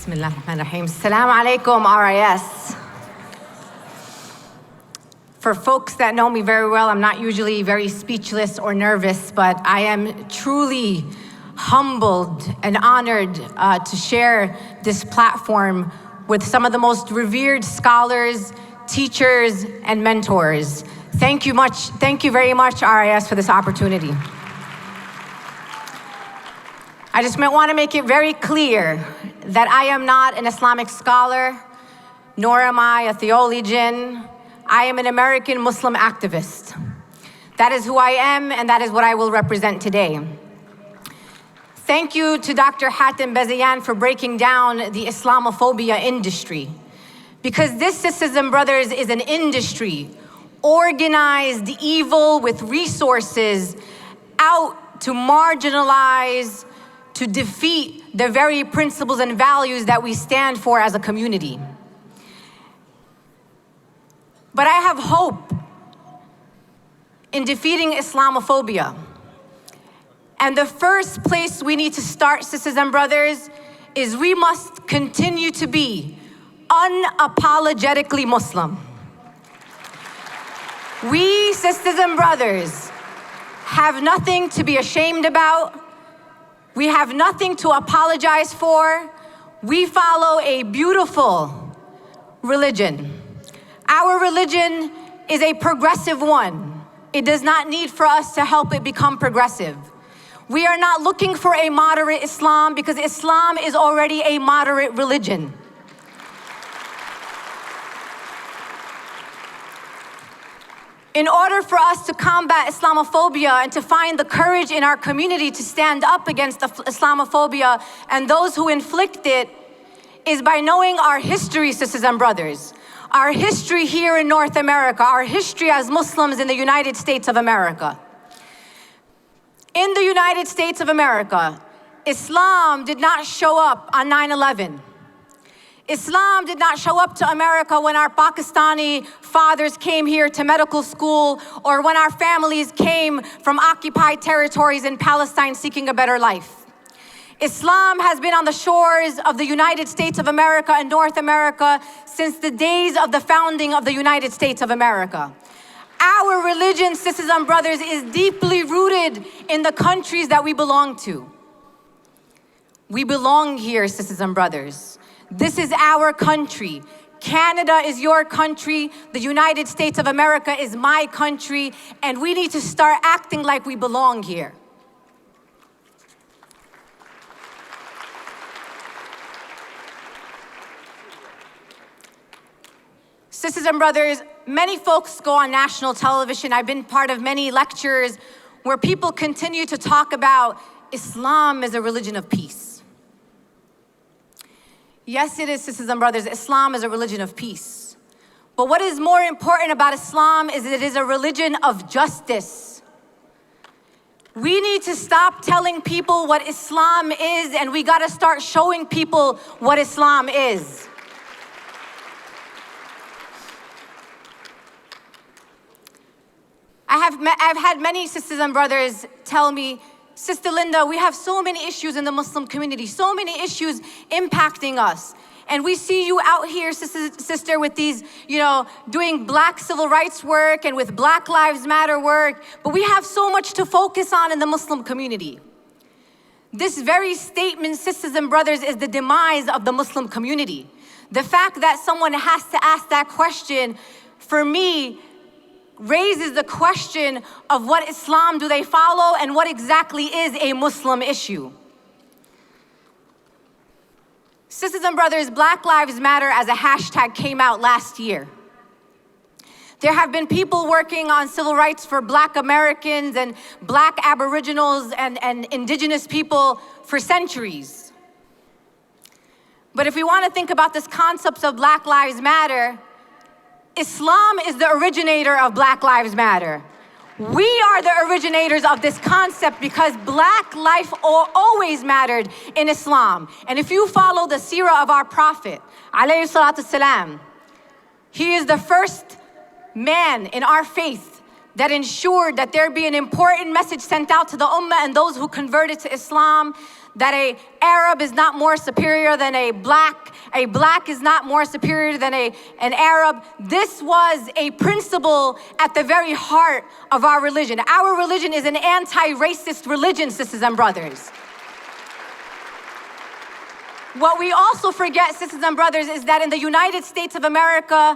Bismillah ar-Rahman ar-Rahim. Assalamu alaikum, RIS. For folks that know me very well, I'm not usually very speechless or nervous, but I am truly humbled and honored to share this platform with some of the most revered scholars, teachers, and mentors. Thank you very much, RIS, for this opportunity. I just want to make it very clear that I am not an Islamic scholar, nor am I a theologian. I am an American Muslim activist. That is who I am, and that is what I will represent today. Thank you to Dr. Hatem Bezayan for breaking down the Islamophobia industry. Because this, sisters and brothers, is an industry, organized evil with resources out to marginalize, to defeat the very principles and values that we stand for as a community. But I have hope in defeating Islamophobia. And the first place we need to start, sisters and brothers, is we must continue to be unapologetically Muslim. We, sisters and brothers, have nothing to be ashamed about. We have nothing to apologize for. We follow a beautiful religion. Our religion is a progressive one. It does not need for us to help it become progressive. We are not looking for a moderate Islam because Islam is already a moderate religion. In order for us to combat Islamophobia and to find the courage in our community to stand up against Islamophobia and those who inflict it, is by knowing our history, sisters and brothers. Our history here in North America, our history as Muslims in the United States of America. In the United States of America, Islam did not show up on 9/11. Islam did not show up to America when our Pakistani fathers came here to medical school, or when our families came from occupied territories in Palestine seeking a better life. Islam has been on the shores of the United States of America and North America since the days of the founding of the United States of America. Our religion, sisters and brothers, is deeply rooted in the countries that we belong to. We belong here, sisters and brothers. This is our country. Canada is your country. The United States of America is my country. And we need to start acting like we belong here. Sisters and brothers, many folks go on national television. I've been part of many lectures where people continue to talk about Islam as a religion of peace. Yes, it is, sisters and brothers. Islam is a religion of peace. But what is more important about Islam is that it is a religion of justice. We need to stop telling people what Islam is, and we gotta start showing people what Islam is. I've had many sisters and brothers tell me, Sister Linda, we have so many issues in the Muslim community, so many issues impacting us. And we see you out here, sister, with these, doing black civil rights work and with Black Lives Matter work, but we have so much to focus on in the Muslim community. This very statement, sisters and brothers, is the demise of the Muslim community. The fact that someone has to ask that question, for me, raises the question of what Islam do they follow and what exactly is a Muslim issue. Sisters and brothers, Black Lives Matter as a hashtag came out last year. There have been people working on civil rights for Black Americans and Black Aboriginals and indigenous people for centuries. But if we want to think about this concept of Black Lives Matter, Islam is the originator of Black Lives Matter. We are the originators of this concept because Black life always mattered in Islam. And if you follow the seerah of our Prophet, alayhi salatu salam, he is the first man in our faith that ensured that there be an important message sent out to the ummah and those who converted to Islam, that a Arab is not more superior than a black is not more superior than an Arab. This was a principle at the very heart of our religion. Our religion is an anti-racist religion, sisters and brothers. What we also forget, sisters and brothers, is that in the United States of America,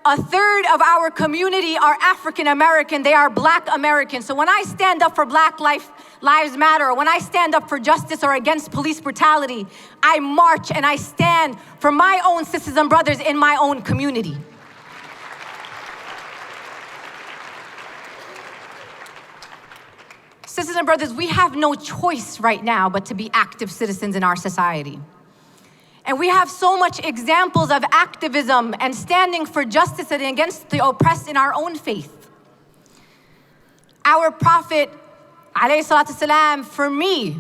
a third of our community are African American, they are Black Americans. So when I stand up for Black Lives Matter, or when I stand up for justice or against police brutality, I march and I stand for my own sisters and brothers in my own community. Sisters and brothers, we have no choice right now but to be active citizens in our society. And we have so much examples of activism and standing for justice and against the oppressed in our own faith. Our Prophet, alayhi salatu salam, for me,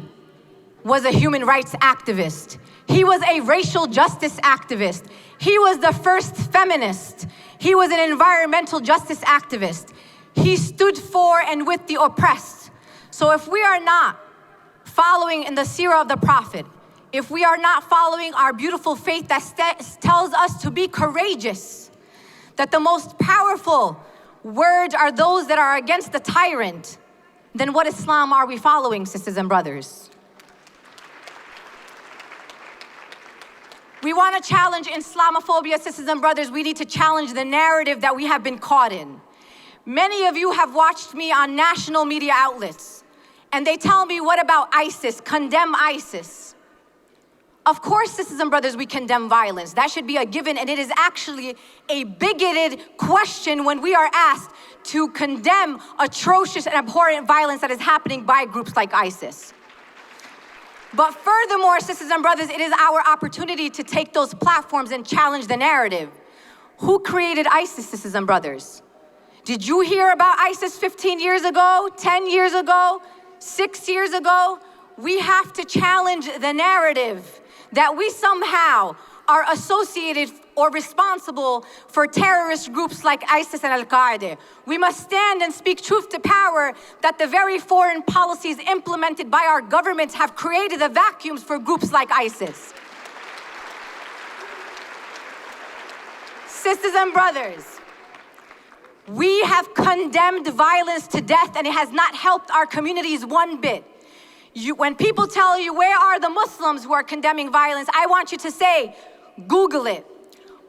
was a human rights activist. He was a racial justice activist. He was the first feminist. He was an environmental justice activist. He stood for and with the oppressed. So if we are not following in the seerah of the Prophet, if we are not following our beautiful faith that tells us to be courageous, that the most powerful words are those that are against the tyrant, then what Islam are we following, sisters and brothers? We want to challenge Islamophobia, sisters and brothers. We need to challenge the narrative that we have been caught in. Many of you have watched me on national media outlets, and they tell me, what about ISIS? Condemn ISIS. Of course, sisters and brothers, we condemn violence. That should be a given, and it is actually a bigoted question when we are asked to condemn atrocious and abhorrent violence that is happening by groups like ISIS. But furthermore, sisters and brothers, it is our opportunity to take those platforms and challenge the narrative. Who created ISIS, sisters and brothers? Did you hear about ISIS 15 years ago, 10 years ago, 6 years ago? We have to challenge the narrative that we somehow are associated or responsible for terrorist groups like ISIS and Al-Qaeda. We must stand and speak truth to power that the very foreign policies implemented by our governments have created the vacuums for groups like ISIS. Sisters and brothers, we have condemned violence to death, and it has not helped our communities one bit. When people tell you, where are the Muslims who are condemning violence? I want you to say, Google it.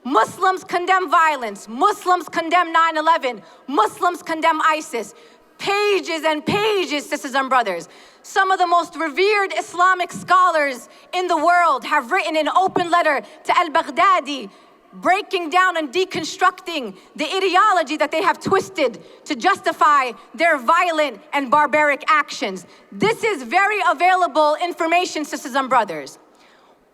Muslims condemn violence. Muslims condemn 9/11. Muslims condemn ISIS. Pages and pages, sisters and brothers. Some of the most revered Islamic scholars in the world have written an open letter to al-Baghdadi, breaking down and deconstructing the ideology that they have twisted to justify their violent and barbaric actions. This is very available information, sisters and brothers.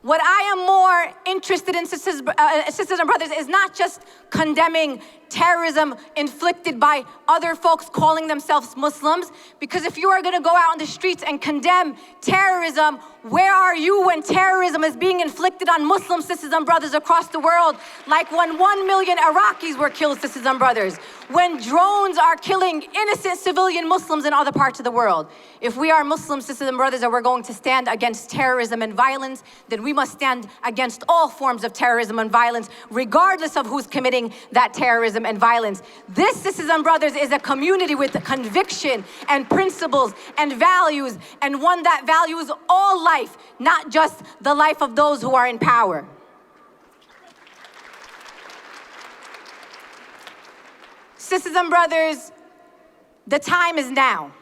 What I am more interested in, sisters and brothers, is not just condemning terrorism inflicted by other folks calling themselves Muslims, because if you are going to go out on the streets and condemn terrorism, where are you when terrorism is being inflicted on Muslim sisters and brothers across the world, like when 1 million Iraqis were killed, sisters and brothers, when drones are killing innocent civilian Muslims in other parts of the world? If we are Muslim sisters and brothers and we're going to stand against terrorism and violence, then we must stand against all forms of terrorism and violence, regardless of who's committing that terrorism and violence. This, sisters and brothers, is a community with conviction and principles and values, and one that values all life, not just the life of those who are in power. Sisters and brothers, the time is now.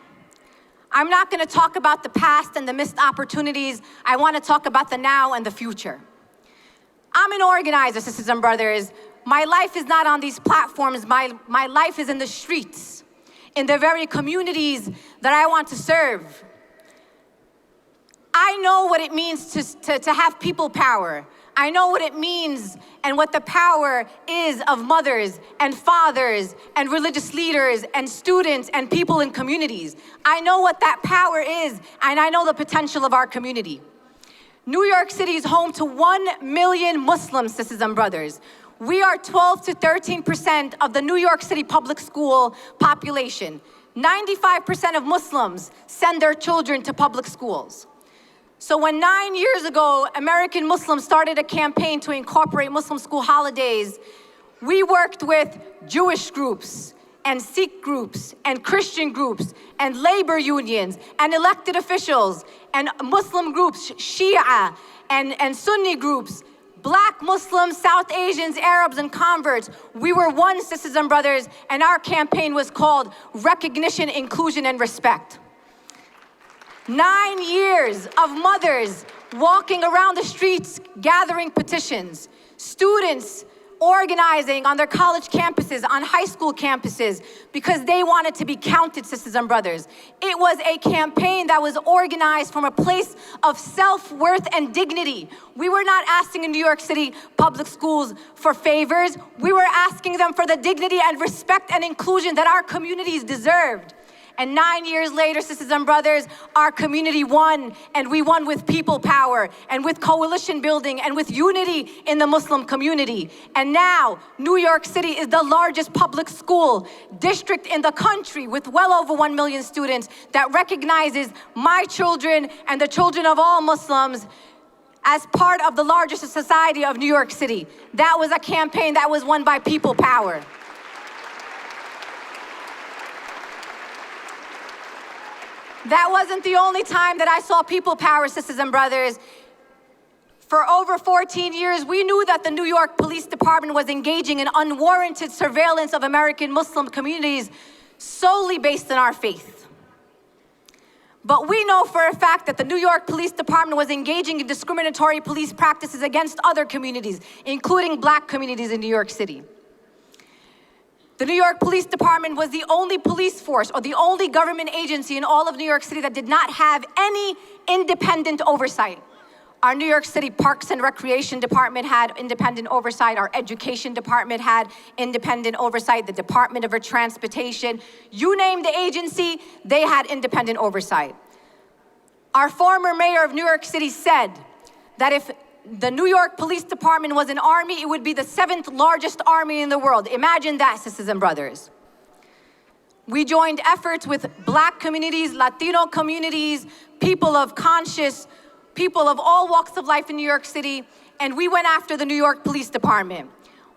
I'm not going to talk about the past and the missed opportunities. I want to talk about the now and the future. I'm an organizer, sisters and brothers. My life is not on these platforms. My life is in the streets, in the very communities that I want to serve. I know what it means to have people power. I know what it means and what the power is of mothers and fathers and religious leaders and students and people in communities. I know what that power is, and I know the potential of our community. New York City is home to 1 million Muslims, sisters and brothers. We are 12 to 13% of the New York City public school population. 95% of Muslims send their children to public schools. So when 9 years ago, American Muslims started a campaign to incorporate Muslim school holidays, we worked with Jewish groups and Sikh groups and Christian groups and labor unions and elected officials and Muslim groups, Shia and Sunni groups, Black Muslims, South Asians, Arabs, and converts. We were one, sisters and brothers, and our campaign was called Recognition, Inclusion, and Respect. 9 years of mothers walking around the streets, gathering petitions, students organizing on their college campuses, on high school campuses, because they wanted to be counted, sisters and brothers. It was a campaign that was organized from a place of self-worth and dignity. We were not asking in New York City public schools for favors. We were asking them for the dignity and respect and inclusion that our communities deserved. And 9 years later, sisters and brothers, our community won, and we won with people power, and with coalition building, and with unity in the Muslim community. And now, New York City is the largest public school district in the country with well over 1 million students that recognizes my children and the children of all Muslims as part of the largest society of New York City. That was a campaign that was won by people power. That wasn't the only time that I saw people power, sisters and brothers. For over 14 years, we knew that the New York Police Department was engaging in unwarranted surveillance of American Muslim communities solely based on our faith. But we know for a fact that the New York Police Department was engaging in discriminatory police practices against other communities, including Black communities in New York City. The New York Police Department was the only police force or the only government agency in all of New York City that did not have any independent oversight. Our New York City Parks and Recreation Department had independent oversight. Our Education Department had independent oversight. The Department of Transportation, you name the agency, they had independent oversight. Our former mayor of New York City said that if the New York Police Department was an army, it would be the 7th largest army in the world. Imagine that, sisters and brothers. We joined efforts with Black communities, Latino communities, people of conscience, people of all walks of life in New York City, and we went after the New York Police Department.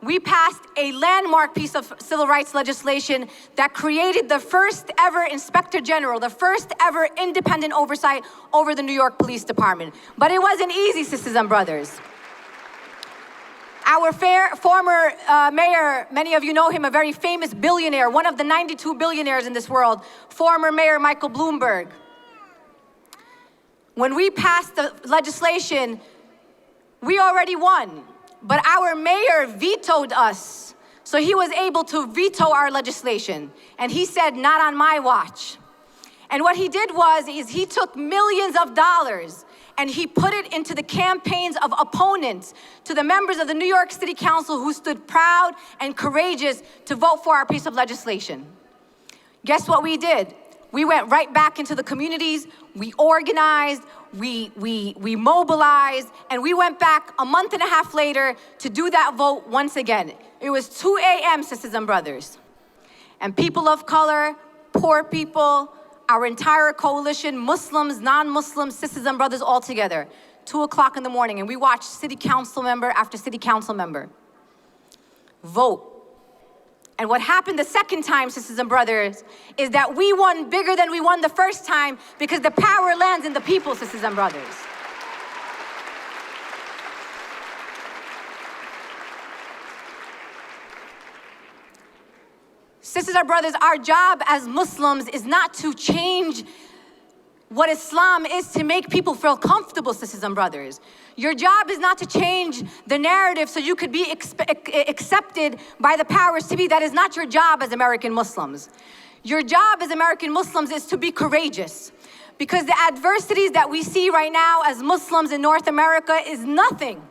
We passed a landmark piece of civil rights legislation that created the first ever Inspector General, the first ever independent oversight over the New York Police Department. But it wasn't easy, sisters and brothers. Our former mayor, many of you know him, a very famous billionaire, one of the 92 billionaires in this world, former Mayor Michael Bloomberg. When we passed the legislation, we already won. But our mayor vetoed us. So he was able to veto our legislation. And he said, not on my watch. And what he did is he took millions of dollars and he put it into the campaigns of opponents to the members of the New York City Council who stood proud and courageous to vote for our piece of legislation. Guess what we did? We went right back into the communities, we organized, we mobilized, and we went back a month and a half later to do that vote once again. It was 2 a.m., sisters and brothers. And people of color, poor people, our entire coalition, Muslims, non-Muslims, sisters and brothers all together, 2 o'clock in the morning, and we watched city council member after city council member vote. And what happened the second time, sisters and brothers, is that we won bigger than we won the first time because the power lands in the people, sisters and brothers. Sisters and brothers, our job as Muslims is not to change what Islam is to make people feel comfortable, sisters and brothers. Your job is not to change the narrative so you could be accepted by the powers to be. That is not your job as American Muslims. Your job as American Muslims is to be courageous. Because the adversities that we see right now as Muslims in North America is nothing,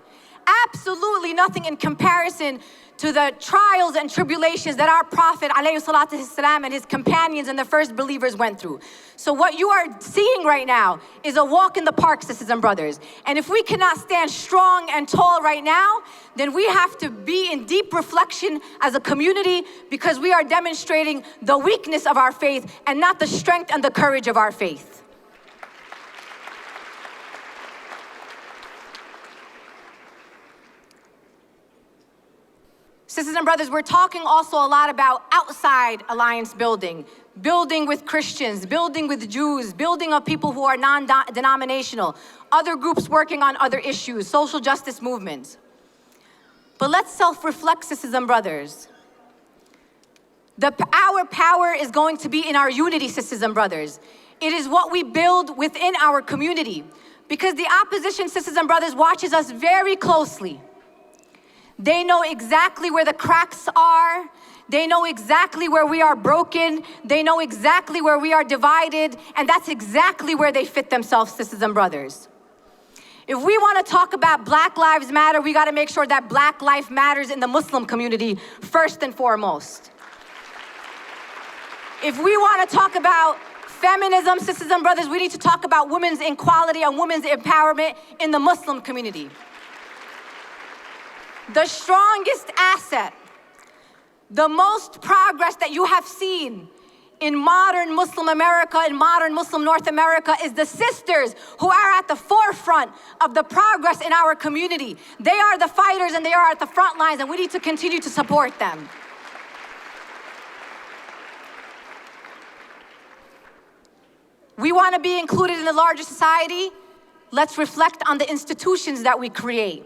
absolutely nothing in comparison to the trials and tribulations that our Prophet ﷺ and his companions and the first believers went through. So what you are seeing right now is a walk in the park, sisters and brothers. And if we cannot stand strong and tall right now, then we have to be in deep reflection as a community because we are demonstrating the weakness of our faith and not the strength and the courage of our faith. Sisters and brothers, we're talking also a lot about outside alliance building, building with Christians, building with Jews, building of people who are non-denominational, other groups working on other issues, social justice movements. But let's self-reflect, sisters and brothers. Our power is going to be in our unity, sisters and brothers. It is what we build within our community. Because the opposition, sisters and brothers, watches us very closely. They know exactly where the cracks are. They know exactly where we are broken. They know exactly where we are divided. And that's exactly where they fit themselves, sisters and brothers. If we want to talk about Black Lives Matter, we got to make sure that Black life matters in the Muslim community first and foremost. If we want to talk about feminism, sisters and brothers, we need to talk about women's equality and women's empowerment in the Muslim community. The strongest asset, the most progress that you have seen in modern Muslim America, in modern Muslim North America, is the sisters who are at the forefront of the progress in our community. They are the fighters and they are at the front lines, and we need to continue to support them. We want to be included in the larger society. Let's reflect on the institutions that we create.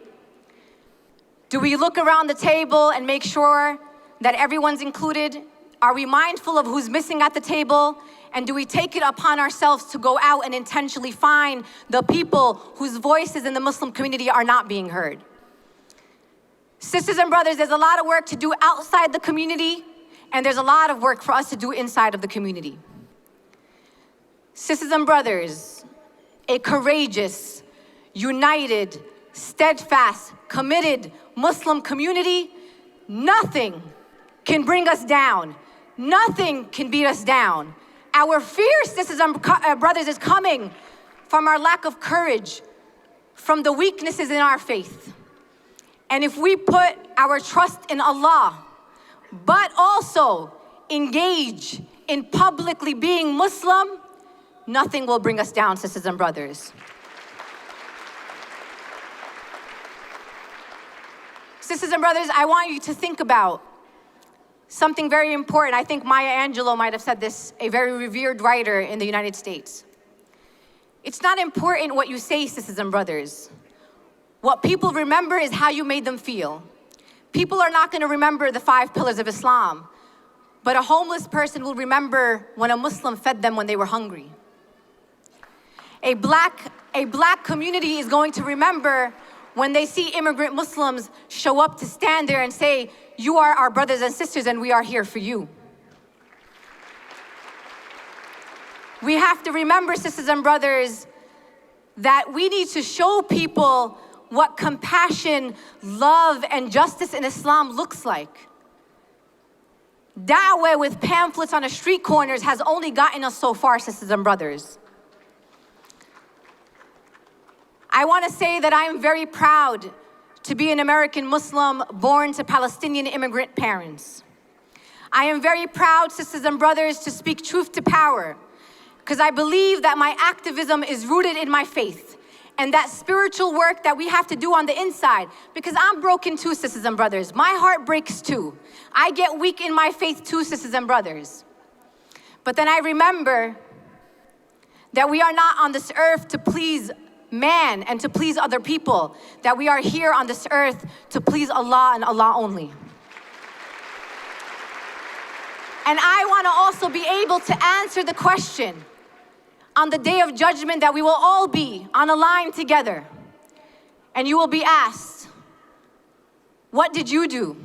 Do we look around the table and make sure that everyone's included? Are we mindful of who's missing at the table? And do we take it upon ourselves to go out and intentionally find the people whose voices in the Muslim community are not being heard? Sisters and brothers, there's a lot of work to do outside the community, and there's a lot of work for us to do inside of the community. Sisters and brothers, a courageous, united, steadfast, committed Muslim community, nothing can bring us down. Nothing can beat us down. Our fear, sisters and brothers, is coming from our lack of courage, from the weaknesses in our faith. And if we put our trust in Allah, but also engage in publicly being Muslim, nothing will bring us down, sisters and brothers. Sisters and brothers, I want you to think about something very important. I think Maya Angelou might have said this, a very revered writer in the United States. It's not important what you say, sisters and brothers. What people remember is how you made them feel. People are not going to remember the 5 pillars of Islam, but a homeless person will remember when a Muslim fed them when they were hungry. A black community is going to remember when they see immigrant Muslims show up to stand there and say, you are our brothers and sisters and we are here for you. We have to remember, sisters and brothers, that we need to show people what compassion, love, and justice in Islam looks like. Da'wah with pamphlets on the street corners has only gotten us so far, sisters and brothers. I want to say that I am very proud to be an American Muslim born to Palestinian immigrant parents. I am very proud, sisters and brothers, to speak truth to power, because I believe that my activism is rooted in my faith and that spiritual work that we have to do on the inside, because I'm broken too, sisters and brothers. My heart breaks too. I get weak in my faith too, sisters and brothers. But then I remember that we are not on this earth to please man and to please other people, that we are here on this earth to please Allah and Allah only. And I want to also be able to answer the question on the day of judgment that we will all be on a line together, and you will be asked, what did you do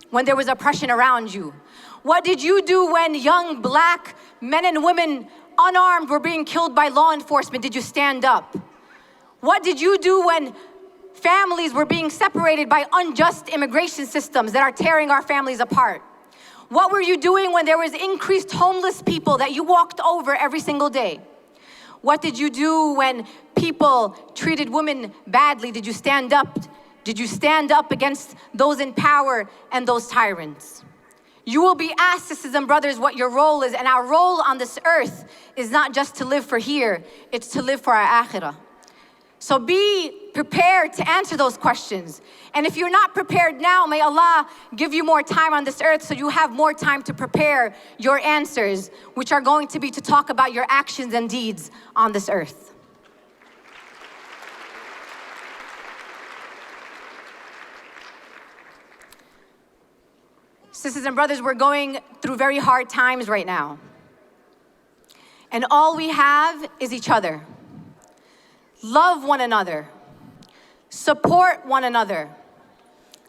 when there was oppression around you? What did you do when young black men and women unarmed were being killed by law enforcement? Did you stand up? What did you do when families were being separated by unjust immigration systems that are tearing our families apart? What were you doing when there was increased homeless people that you walked over every single day? What did you do when people treated women badly? Did you stand up? Did you stand up against those in power and those tyrants? You will be asked, sisters and brothers, what your role is, and our role on this earth is not just to live for here, it's to live for our akhirah. So be prepared to answer those questions. And if you're not prepared now, may Allah give you more time on this earth so you have more time to prepare your answers, which are going to be to talk about your actions and deeds on this earth. Sisters and brothers, we're going through very hard times right now. And all we have is each other. Love one another. Support one another.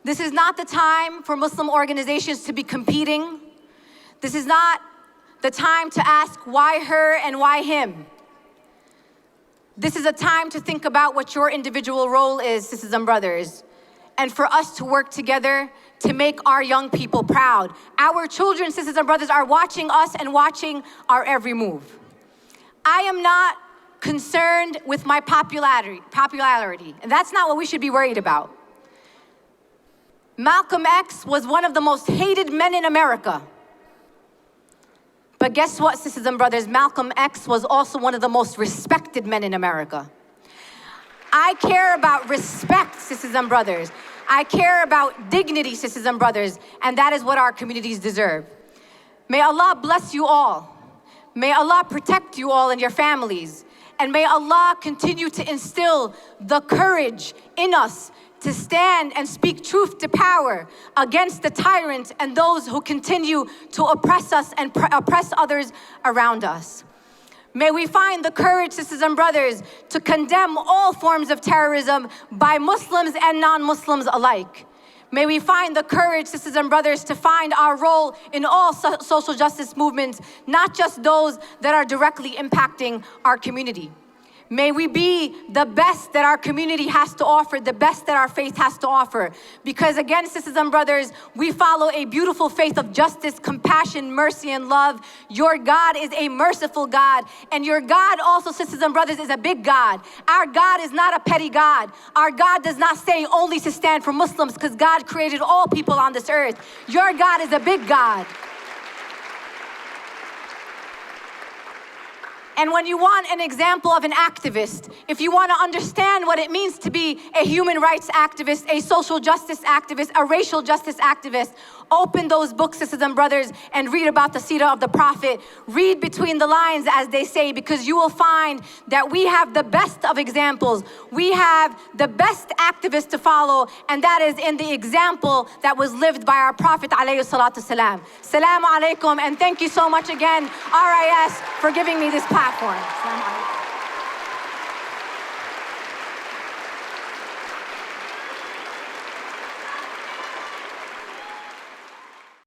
This is not the time for Muslim organizations to be competing. This is not the time to ask why her and why him. This is a time to think about what your individual role is, sisters and brothers, and for us to work together to make our young people proud. Our children, sisters and brothers, are watching us and watching our every move. I am not concerned with my popularity, and that's not what we should be worried about. Malcolm X was one of the most hated men in America. But guess what, sisters and brothers? Malcolm X was also one of the most respected men in America. I care about respect, sisters and brothers. I care about dignity, sisters and brothers, and that is what our communities deserve. May Allah bless you all. May Allah protect you all and your families. And may Allah continue to instill the courage in us to stand and speak truth to power against the tyrant and those who continue to oppress us and oppress others around us. May we find the courage, sisters and brothers, to condemn all forms of terrorism by Muslims and non-Muslims alike. May we find the courage, sisters and brothers, to find our role in all social justice movements, not just those that are directly impacting our community. May we be the best that our community has to offer, the best that our faith has to offer. Because again, sisters and brothers, we follow a beautiful faith of justice, compassion, mercy, and love. Your God is a merciful God. And your God also, sisters and brothers, is a big God. Our God is not a petty God. Our God does not say only to stand for Muslims, because God created all people on this earth. Your God is a big God. And when you want an example of an activist, if you want to understand what it means to be a human rights activist, a social justice activist, a racial justice activist, open those books, sisters and brothers, and read about the seerah of the Prophet. Read between the lines, as they say, because you will find that we have the best of examples. We have the best activists to follow, and that is in the example that was lived by our Prophet alayhi salatu salam. Salaam alaikum, and thank you so much again, RIS, for giving me this platform.